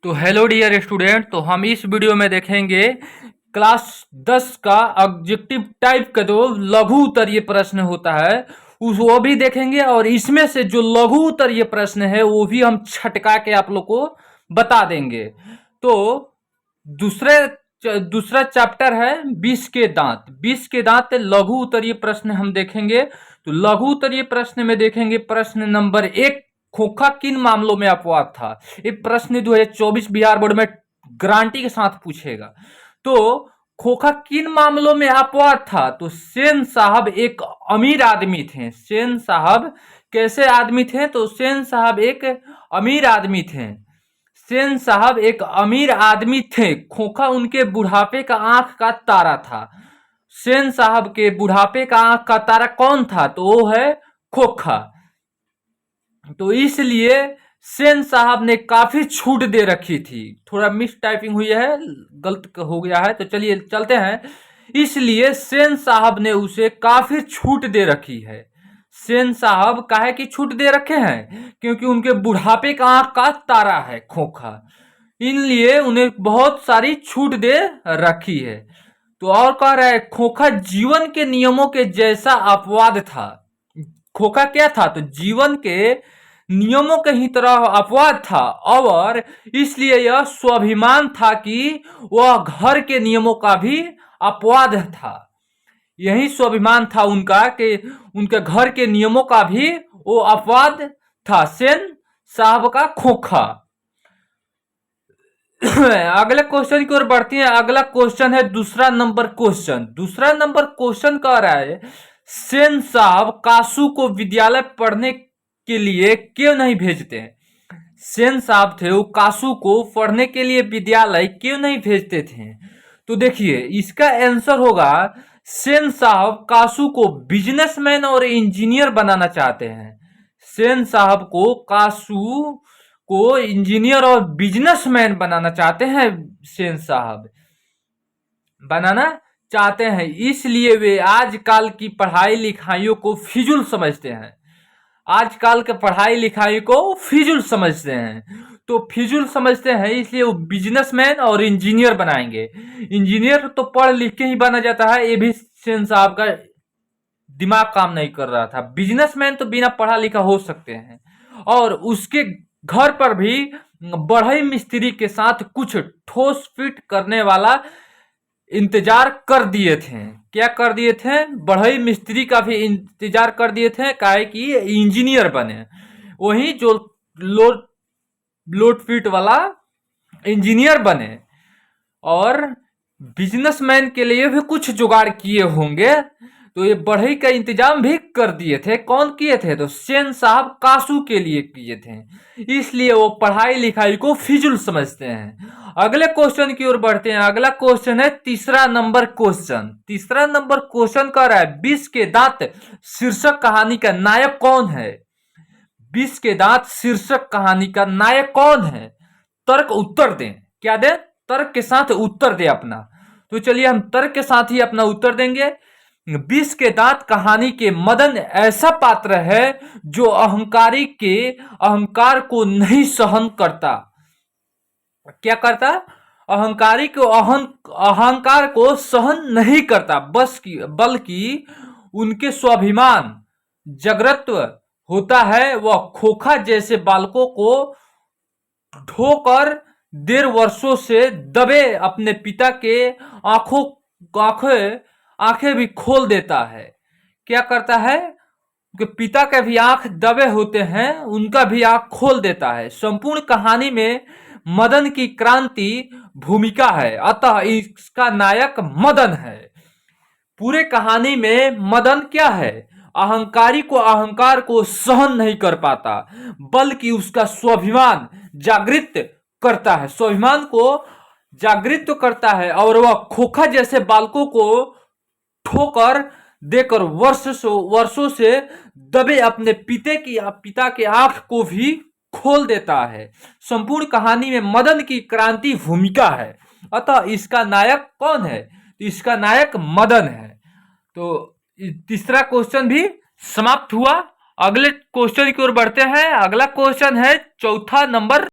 तो hello dear student, तो हम इस वीडियो में देखेंगे क्लास 10 का ऑब्जेक्टिव टाइप का जो लघु उत्तरीय प्रश्न होता है उस वो भी देखेंगे। और इसमें से जो लघु उत्तरीय प्रश्न है वो भी हम छटका के आप लोग को बता देंगे। तो दूसरे दूसरा चैप्टर है 20 के दांत। 20 के दांत लघु उत्तरीय प्रश्न हम देखेंगे। तो लघु उत्तरीय प्रश्न में देखेंगे प्रश्न नंबर 1, खोखा किन मामलों में अपवाद था। ये प्रश्न 2024 बिहार बोर्ड में गारंटी के साथ पूछेगा। तो खोखा किन मामलों में अपवाद था। तो सेन साहब एक अमीर आदमी थे। सेन साहब कैसे आदमी थे। तो सेन साहब एक अमीर आदमी थे। सेन साहब एक अमीर आदमी थे। खोखा उनके बुढ़ापे का आंख का तारा था। सेन साहब के बुढ़ापे का आंख का तारा कौन था। तो वो है खोखा। तो इसलिए सेन साहब ने काफी छूट दे रखी थी। थोड़ा मिस टाइपिंग हुई है, गलत हो गया है, तो चलिए चलते हैं। इसलिए सेन साहब ने उसे काफी छूट दे रखी है। सेन साहब काहे की छूट दे रखे हैं, क्योंकि उनके बुढ़ापे का आंख का तारा है खोखा, इसलिए उन्हें बहुत सारी छूट दे रखी है। तो और कह रहा है खोखा जीवन के नियमों के जैसा अपवाद था। खोखा क्या था। तो जीवन के नियमों के ही तरह अपवाद था, और इसलिए यह स्वाभिमान था कि वह घर के नियमों का भी अपवाद था। यही स्वाभिमान था उनका कि उनके घर के नियमों का भी वो अपवाद था। सेन साहब का खोखा। अगले क्वेश्चन की ओर बढ़ती है। अगला क्वेश्चन है दूसरा नंबर क्वेश्चन। दूसरा नंबर क्वेश्चन कह रहा है सेन साहब कासू को विद्यालय पढ़ने के लिए क्यों नहीं भेजते हैं। सेन साहब थे वो कासू को पढ़ने के लिए विद्यालय क्यों नहीं भेजते थे। तो देखिए इसका आंसर होगा सेन साहब कासू को बिजनेसमैन और इंजीनियर बनाना चाहते हैं। सेन साहब को कासू को इंजीनियर और बिजनेसमैन बनाना चाहते हैं। सेन साहब बनाना चाहते हैं, इसलिए वे आजकल की पढ़ाई लिखाइयों को फिजूल समझते हैं। आजकल के पढ़ाई लिखाई को फिजूल समझते हैं। तो फिजूल समझते हैं इसलिए वो बिजनेसमैन और इंजीनियर बनाएंगे। इंजीनियर तो पढ़ लिख के ही बना जाता है, ये भी सेन साहब का दिमाग काम नहीं कर रहा था। बिजनेसमैन तो बिना पढ़ा लिखा हो सकते हैं। और उसके घर पर भी बढ़ई मिस्त्री के साथ कुछ ठोस फिट करने वाला इंतजार कर दिए थे। क्या कर दिए थे। बढ़ई मिस्त्री का भी इंतजार कर दिए थे, काहे कि इंजीनियर बने। वही जो लोड फिट वाला इंजीनियर बने। और बिजनेसमैन के लिए भी कुछ जुगाड़ किए होंगे। तो ये बढ़ई का इंतजाम भी कर दिए थे। कौन किए थे। तो सेन साहब कासू के लिए किए थे, इसलिए वो पढ़ाई लिखाई को फिजूल समझते हैं। अगले क्वेश्चन की ओर बढ़ते हैं। अगला क्वेश्चन है तीसरा नंबर क्वेश्चन। तीसरा नंबर क्वेश्चन कह रहा है 20 के दांत शीर्षक कहानी का नायक कौन है। 20 के दांत शीर्षक कहानी का नायक कौन है। तर्क उत्तर दें। क्या दें। तर्क के साथ उत्तर दे अपना। तो चलिए हम तर्क के साथ ही अपना उत्तर देंगे। 20 के दांत कहानी के मदन ऐसा पात्र है जो अहंकारी के अहंकार को नहीं सहन करता। क्या करता। अहंकारी को अहंकार को सहन नहीं करता, बल्कि उनके स्वाभिमान जागृत होता है। वह खोखा जैसे बालकों को ढोकर देर वर्षों से दबे अपने पिता के आंखें भी खोल देता है। क्या करता है। उनके पिता के भी आंख दबे होते हैं, उनका भी आंख खोल देता है। संपूर्ण कहानी में मदन की क्रांति भूमिका है, अतः इसका नायक मदन है। पूरे कहानी में मदन क्या है। अहंकारी को अहंकार को सहन नहीं कर पाता, बल्कि उसका स्वाभिमान जागृत करता है। स्वाभिमान को जागृत तो करता है, और वह खोखा जैसे बालकों को ठोकर देकर वर्षों से दबे अपने पिता के आंख को भी खोल देता है। संपूर्ण कहानी में मदन की क्रांति भूमिका है, अतः इसका नायक कौन है। इसका नायक मदन है। तो तीसरा क्वेश्चन भी समाप्त हुआ। अगले क्वेश्चन की ओर बढ़ते हैं। अगला क्वेश्चन है चौथा नंबर